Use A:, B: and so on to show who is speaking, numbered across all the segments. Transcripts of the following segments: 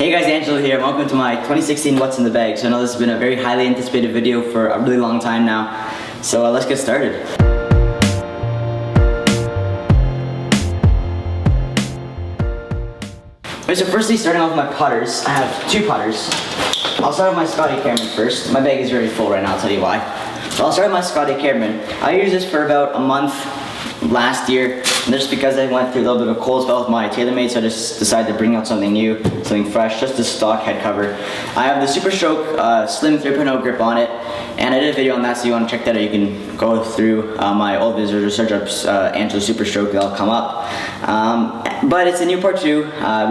A: Hey guys, Angelo here, and welcome to my 2016 What's in the Bag. So I know this has been a very highly anticipated video for a really long time now. So let's get started. Okay, so firstly, starting off with my putters, I have two putters. I'll start with my Scotty Cameron first. My bag is very full right now, I'll tell you why. So I'll start with my Scotty Cameron. I used this for about a month last year, and just because I went through a little bit of a cold spell with my Taylormade, so I just decided to bring out something new, something fresh, just a stock head cover. I have the Superstroke Slim 3.0 grip on it, and I did a video on that, so you want to check that out. You can go through my old videos or search up Angelo Superstroke, they'll come up. But it's a new part 2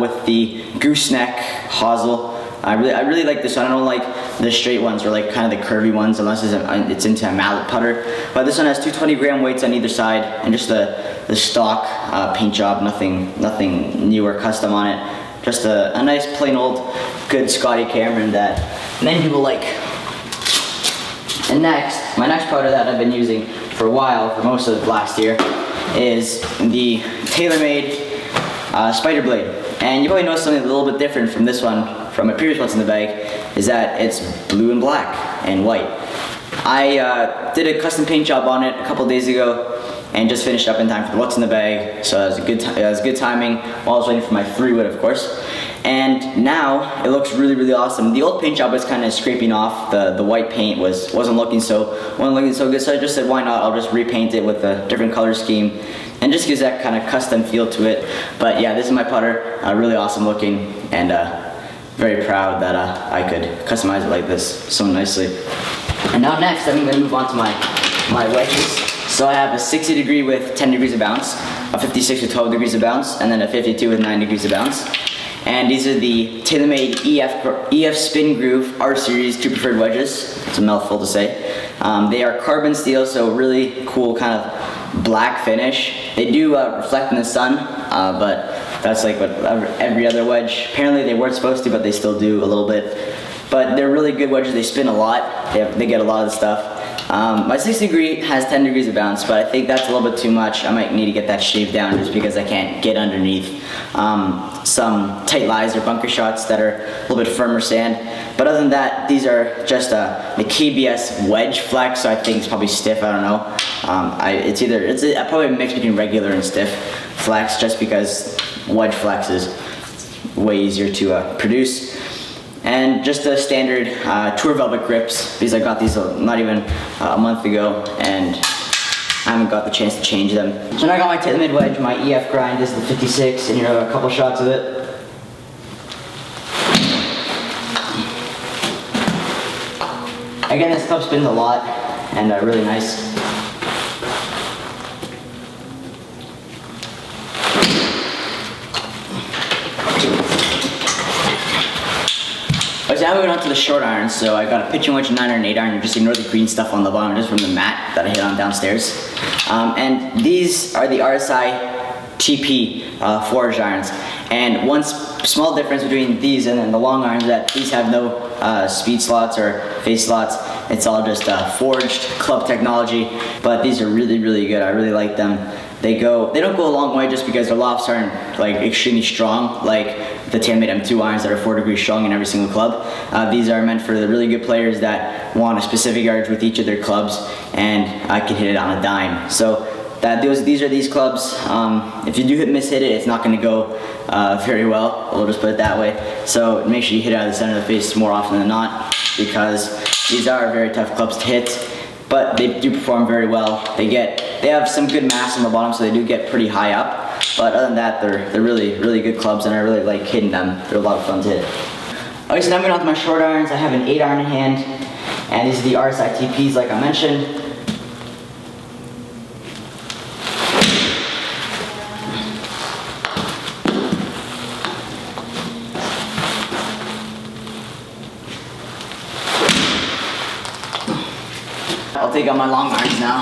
A: with the gooseneck hosel. I really like this one. I don't like the straight ones or like kind of the curvy ones unless it's into a mallet putter. But this one has 220-gram weights on either side and just the stock paint job, nothing new or custom on it. Just a nice plain old good Scotty Cameron that many people like. And next, my next putter that I've been using for a while, for most of last year, is the Taylormade Spider Blade. And you probably noticed something a little bit different from this one, from my previous What's in the Bag, is that it's blue and black and white. I did a custom paint job on it a couple days ago and just finished up in time for the What's in the Bag, so it was good timing while I was waiting for my 3-wood, of course. And now it looks really awesome. The old paint job was kind of scraping off. The white paint wasn't looking so good, so I just said, why not? I'll just repaint it with a different color scheme and just gives that kind of custom feel to it. But yeah, this is my putter, really awesome looking, and very proud that I could customize it like this so nicely. And now next, I'm going to move on to my wedges. So I have a 60 degree with 10 degrees of bounce, a 56 with 12 degrees of bounce, and then a 52 with 9 degrees of bounce. And these are the Taylormade EF Spin Groove R Series 2 preferred wedges. It's a mouthful to say. They are carbon steel, so really cool kind of black finish. They do reflect in the sun, but that's like what every other wedge. Apparently they weren't supposed to, but they still do a little bit. But they're really good wedges. They spin a lot. They get a lot of the stuff. My 60 degree has 10 degrees of bounce, but I think that's a little bit too much. I might need to get that shaved down just because I can't get underneath some tight lies or bunker shots that are a little bit firmer sand. But other than that, these are just the KBS Wedge flex, so I think it's probably stiff, I don't know. It's probably a mix between regular and stiff flex, just because Wedge flex is way easier to produce. And just the standard Tour Velvet grips, because I got these not even a month ago, and I haven't got the chance to change them. So now I got my Taylormade wedge, my EF grind is the 56, and here are a couple shots of it. Again, this club spins a lot, and really nice. So now moving on to the short irons. So I got a pitching wedge 9 and 8 iron. You just ignore the green stuff on the bottom, just from the mat that I hit on downstairs. And these are the RSI TP 4-inch irons. And one small difference between these and then the long irons is that these have no speed slots or face slots. It's all just forged club technology. But these are really good. I really like them. They don't go a long way just because their lofts aren't like extremely strong, like the Taylormade M2 irons that are 4 degrees strong in every single club. These are meant for the really good players that want a specific yardage with each of their clubs, and I can hit it on a dime. So these are these clubs. If you do mishit it, it's not going to go very well. We'll just put it that way. So make sure you hit it out of the center of the face more often than not, because these are very tough clubs to hit. But they do perform very well. They have some good mass on the bottom, so they do get pretty high up. But other than that, they're really good clubs, and I really like hitting them. They're a lot of fun to hit. Okay, so now moving on to my short irons. I have an 8 iron in hand, and these are the RSI TPs, like I mentioned. I'll take out my long irons now.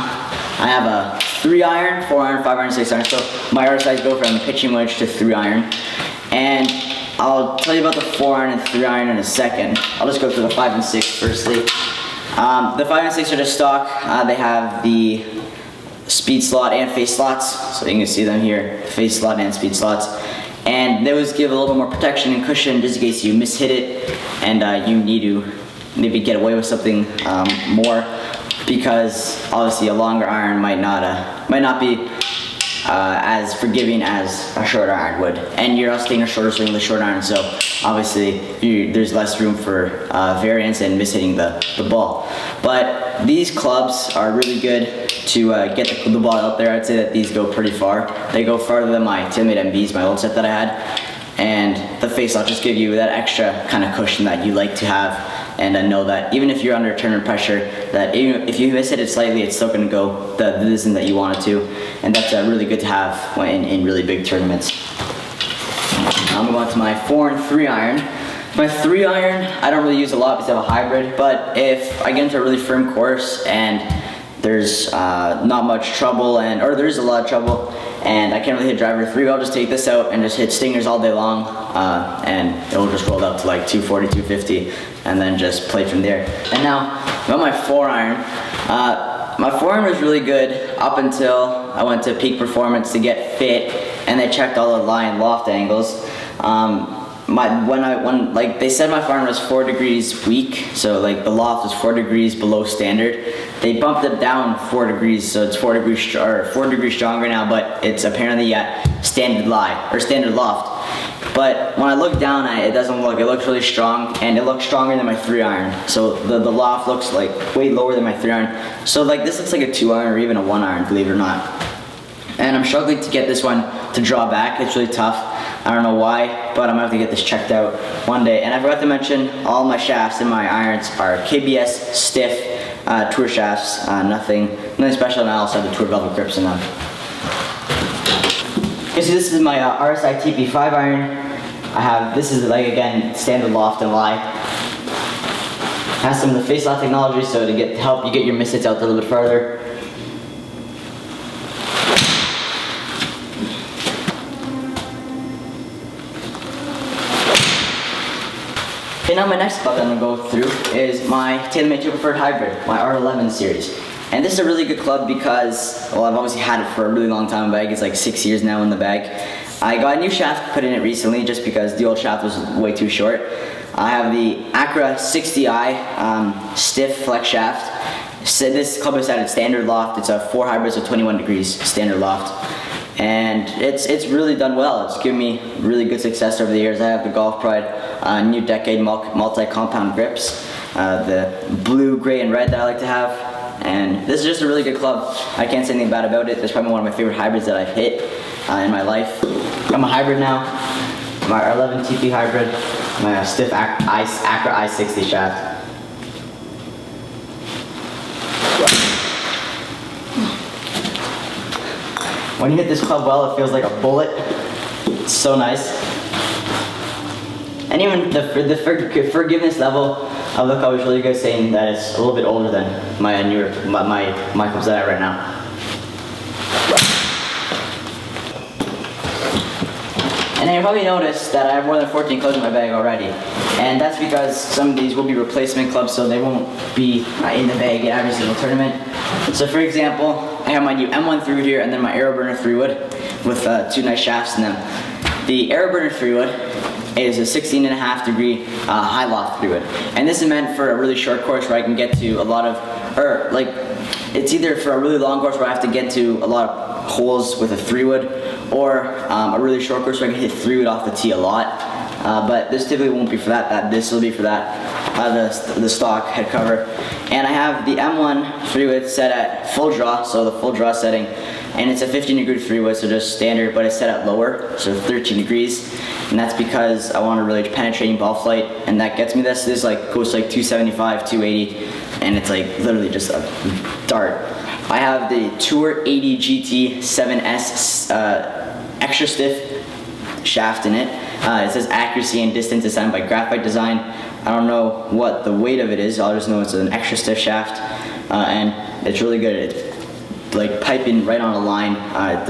A: I have a 3 iron, 4 iron, 5 iron, 6 iron. So my RSIs go from pitching wedge to 3 iron. And I'll tell you about the 4 iron and 3 iron in a second. I'll just go through the 5 and 6 firstly. The 5 and 6 are just stock. They have the speed slot and face slots. So you can see them here, face slot and speed slots. and those give a little bit more protection and cushion just in case you mishit it and you need to maybe get away with something more, because obviously a longer iron might not be as forgiving as a short iron would, and you're also taking a shorter swing with a short iron, so obviously there's less room for variance and mishitting the ball. But these clubs are really good to get the ball out there. I'd say that these go pretty far. They go farther than my Taylormade MBs, my old set that I had, and the face-off just give you that extra kind of cushion that you like to have. And I know that even if you're under tournament pressure, that even if you miss it slightly, it's still going to go the distance that you want it to. And that's really good to have in really big tournaments. I'll move on to my 4 and 3 iron. My 3 iron, I don't really use a lot because I have a hybrid, but if I get into a really firm course and there's not much trouble, or there is a lot of trouble, and I can't really hit driver 3, I'll just take this out and just hit stingers all day long, and it'll just roll up to like 240, 250, and then just play from there. And now, about my 4 iron. My 4 iron was really good up until I went to Peak Performance to get fit, and they checked all the lie and loft angles. When they said my 4 iron was 4 degrees weak, so like the loft was 4 degrees below standard. They bumped it down 4 degrees, so it's 4 degrees stronger now, but it's apparently at standard lie or standard loft. But when I look down at it, it looks really strong, and it looks stronger than my 3 iron. So the loft looks like way lower than my 3 iron. So like this looks like a 2 iron or even a 1 iron, believe it or not. And I'm struggling to get this one to draw back. It's really tough. I don't know why, but I'm gonna have to get this checked out one day. And I forgot to mention, all my shafts in my irons are KBS stiff tour shafts. Nothing special, and I also have the Tour velvet grips in them. Okay, so this is my RSI TP5 iron. This is like, again, standard loft and lie. Has some of the face lock technology, so to help you get your mishits out a little bit farther. Okay, now my next club that I'm going to go through is my Taylormade 2 Preferred Hybrid, my R11 series. And this is a really good club because, well, I've obviously had it for a really long time in the bag. It's like 6 years now in the bag. I got a new shaft put in it recently just because the old shaft was way too short. I have the Acra 60i stiff flex shaft. So this club is at its standard loft. It's a 4 hybrid, so 21 degrees standard loft. And it's really done well. It's given me really good success over the years. I have the Golf Pride New Decade multi-compound grips, the blue, gray, and red that I like to have. And this is just a really good club. I can't say anything bad about it. It's probably one of my favorite hybrids that I've hit in my life. I'm a hybrid now. My R11 TP hybrid, my stiff Acra I60 shaft. When you hit this club well, it feels like a bullet. It's so nice. And even the forgiveness level of the club is really good, saying that it's a little bit older than my my clubs that I have right now. And you probably noticed that I have more than 14 clubs in my bag already. And that's because some of these will be replacement clubs, so they won't be in the bag at every single tournament. So for example, I have my new M1 3-wood here, and then my Aeroburner 3-wood with 2 nice shafts in them. The Aeroburner 3-wood is a 16.5 degree high loft 3-wood. And this is meant for a really short course where I can get to a lot of, it's either for a really long course where I have to get to a lot of holes with a 3-wood, or a really short course where I can hit 3-wood off the tee a lot. But this typically won't be for that. This will be for that, the stock head cover. And I have the M1 3-wood set at full draw, so the full draw setting. And it's a 15 degree 3-wood, so just standard, but it's set at lower, so 13 degrees. And that's because I want a really penetrating ball flight, and that gets me this. This goes like 275, 280, and it's like literally just a dart. I have the Tour 80 GT 7S extra stiff shaft in it. It says accuracy and distance designed by Graphite Design. I don't know what the weight of it is. I'll just know it's an extra stiff shaft, and it's really good. It's like piping right on a line. It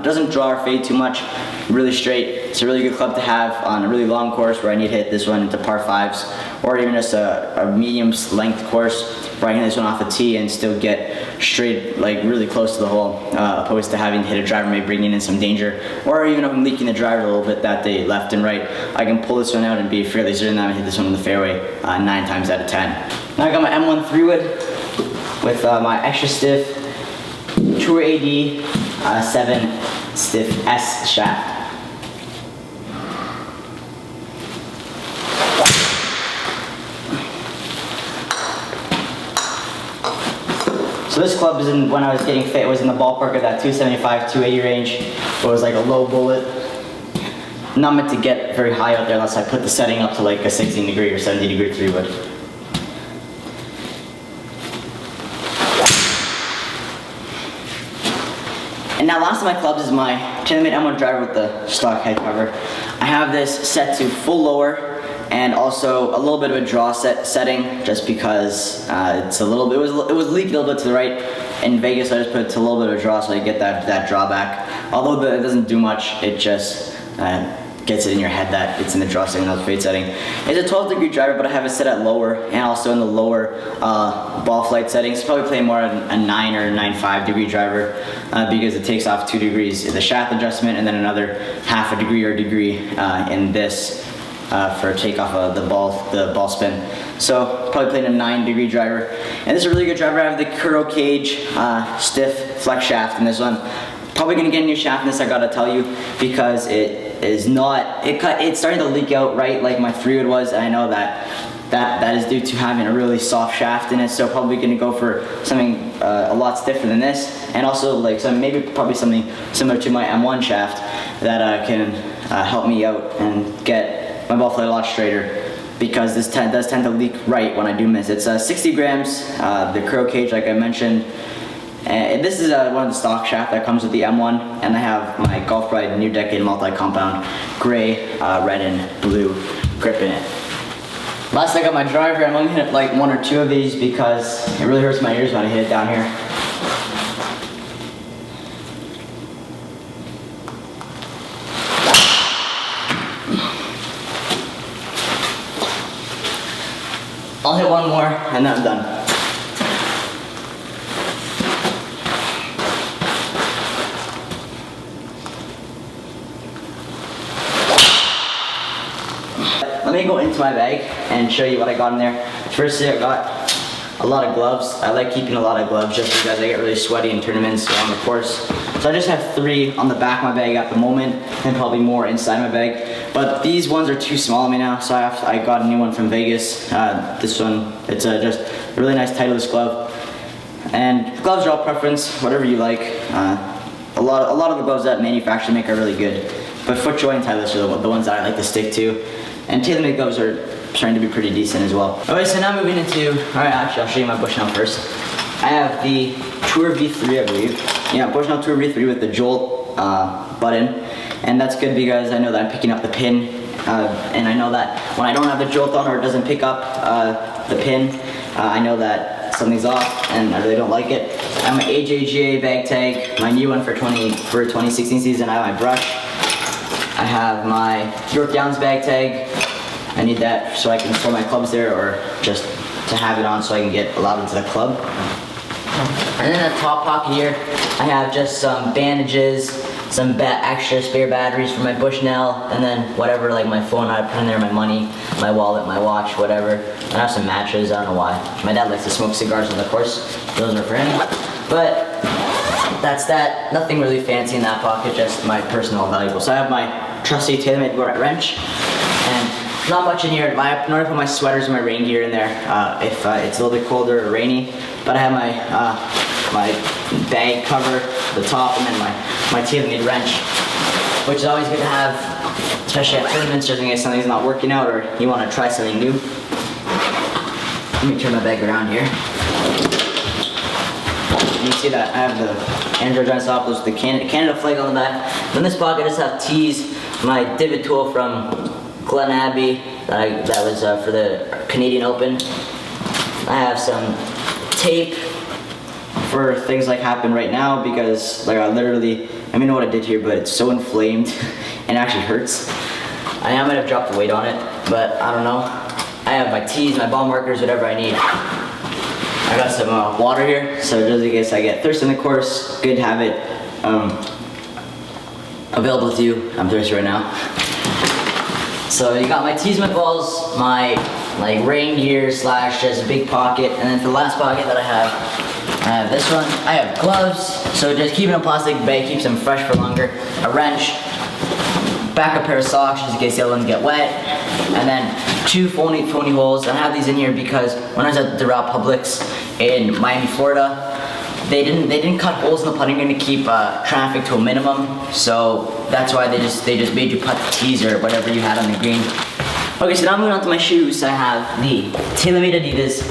A: doesn't draw or fade too much. Really straight. It's a really good club to have on a really long course where I need to hit this one into par 5s, or even just a medium length course where I can hit this one off the tee and still get straight, like really close to the hole, opposed to having to hit a driver, maybe bringing in some danger, or even if I'm leaking the driver a little bit that day, left and right, I can pull this one out and be fairly certain that I hit this one in the fairway 9 times out of 10. Now I got my M1 3-wood with my extra stiff Tour AD 7 stiff S shaft. So this club is when I was getting fit, it was in the ballpark of that 275, 280 range. It was like a low bullet. Not meant to get very high out there unless I put the setting up to like a 16 degree or 70 degree 3-wood. And now last of my clubs is my Taylormade M1 driver with the stock head cover. I have this set to full lower and also a little bit of a draw setting, just because it's a little bit, it was leaking a little bit to the right. In Vegas, I just put it to a little bit of a draw so I get that drawback. Although it doesn't do much, it just gets it in your head that it's in the draw setting, not the fade setting. It's a 12 degree driver, but I have it set at lower and also in the lower ball flight settings. Probably play more a 9 or 9.5 degree driver because it takes off 2 degrees in the shaft adjustment and then another half a degree or a degree in this for takeoff of the ball spin. So probably playing a 9 degree driver. And this is a really good driver. I have the Kuro Cage stiff flex shaft in this one. Probably gonna get a new shaft in this, I gotta tell you, because it is not, it's starting to leak out right like my 3-wood was, and I know that is due to having a really soft shaft in it, so probably gonna go for something a lot stiffer than this, and also like probably something similar to my M1 shaft that can help me out and get my ball flight a lot straighter, because this does tend to leak right when I do miss. It's 60 grams, the Kuro Cage like I mentioned. And this is one of the stock shaft that comes with the M1, and I have my Golf Pride New Decade Multi-Compound gray, red, and blue grip in it. Last I got my driver. I'm only gonna hit like 1 or 2 of these because it really hurts my ears when I hit it down here. I'll hit 1 more and then I'm done. Let me go into my bag and show you what I got in there. Firstly, I got a lot of gloves. I like keeping a lot of gloves just because I get really sweaty in tournaments on the course. So I just have 3 on the back of my bag at the moment, and probably more inside my bag. But these ones are too small on me now, so I got a new one from Vegas. This one, it's just a really nice Titleist glove. And gloves are all preference, whatever you like. A lot of the gloves that manufacturers make are really good, but FootJoy and Titleist are the ones that I like to stick to. And Taylormade gloves are starting to be pretty decent as well. Alright, so now moving into, alright, actually I'll show you my Bushnell first. I have the Tour V3, I believe. Yeah, Bushnell Tour V3 with the Jolt button. And that's good because I know that I'm picking up the pin. And I know that when I don't have the Jolt on or it doesn't pick up the pin, I know that something's off and I really don't like it. I have my AJGA bag tag, my new one for 2016 season. I have my brush. I have my York Downs bag tag. I need that so I can store my clubs there, or just to have it on so I can get allowed into the club. And then in the top pocket here, I have just some bandages, some extra spare batteries for my Bushnell, and then whatever, like my phone, I put in there my money, my wallet, my watch, whatever. And I have some matches, I don't know why. My dad likes to smoke cigars on the course. Those are for him. But that's that. Nothing really fancy in that pocket, just my personal valuables. So I have my trusty Taylormade wrench, and not much in here. I normally put my sweaters and my rain gear in there if it's a little bit colder or rainy. But I have my bag cover, the top, and then my Taylormade wrench, which is always good to have, especially at tournaments, just in case something's not working out or you want to try something new. Let me turn my bag around here. You see that I have the Angelo Giantsopoulos, the Canada flag on the back. In this pocket, I just have tees, my divot tool from Glen Abbey that was for the Canadian Open. I have some tape for things like happen right now because like I don't even know what I did here, but it's so inflamed and it actually hurts. I might have dropped the weight on it, but I don't know. I have my tees, my ball markers, whatever I need. I got some water here, so just in case I get thirsty in the course, good to have it available to you. I'm thirsty right now. So you got my tees, my balls, my like rain gear slash just a big pocket, and then for the last pocket that I have this one. I have gloves, so just keep it in a plastic bag, keeps them fresh for longer. A wrench, backup pair of socks just in case the other ones get wet, and then 2 phony holes. And I have these in here because when I was at the Doral Publix in Miami, Florida, they didn't cut holes in the putting green to keep traffic to a minimum. So that's why they just made you putt the tees or whatever you had on the green. Okay, so now moving on to my shoes. I have the Taylormade Adidas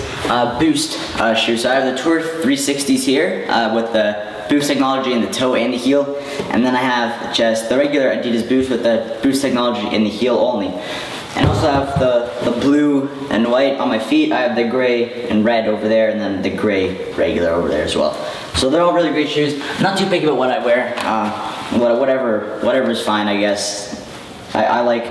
A: Boost shoes. So I have the Tour 360s here with the Boost technology in the toe and the heel. And then I have just the regular Adidas Boost with the Boost technology in the heel only. And I also have the blue and white on my feet. I have the gray and red over there, and then the gray regular over there as well. So they're all really great shoes. Not too picky about what I wear. Whatever's fine, I guess. I like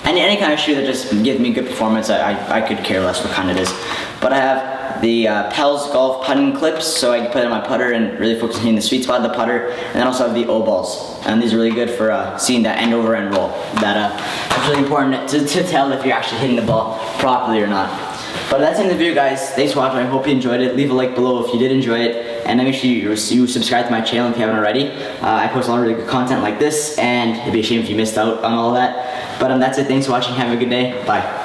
A: any kind of shoe that just gives me good performance. I could care less what kind it is. But I have the Pels Golf putting clips, so I can put it in my putter and really focus on the sweet spot of the putter. And then also have the O-balls, and these are really good for seeing that end over end roll. That's really important to tell if you're actually hitting the ball properly or not. But that's the end of the video, guys. Thanks for watching. I hope you enjoyed it. Leave a like below if you did enjoy it, and make sure you subscribe to my channel if you haven't already. I post a lot of really good content like this, and it'd be a shame if you missed out on all of that. But that's it. Thanks for watching. Have a good day. Bye.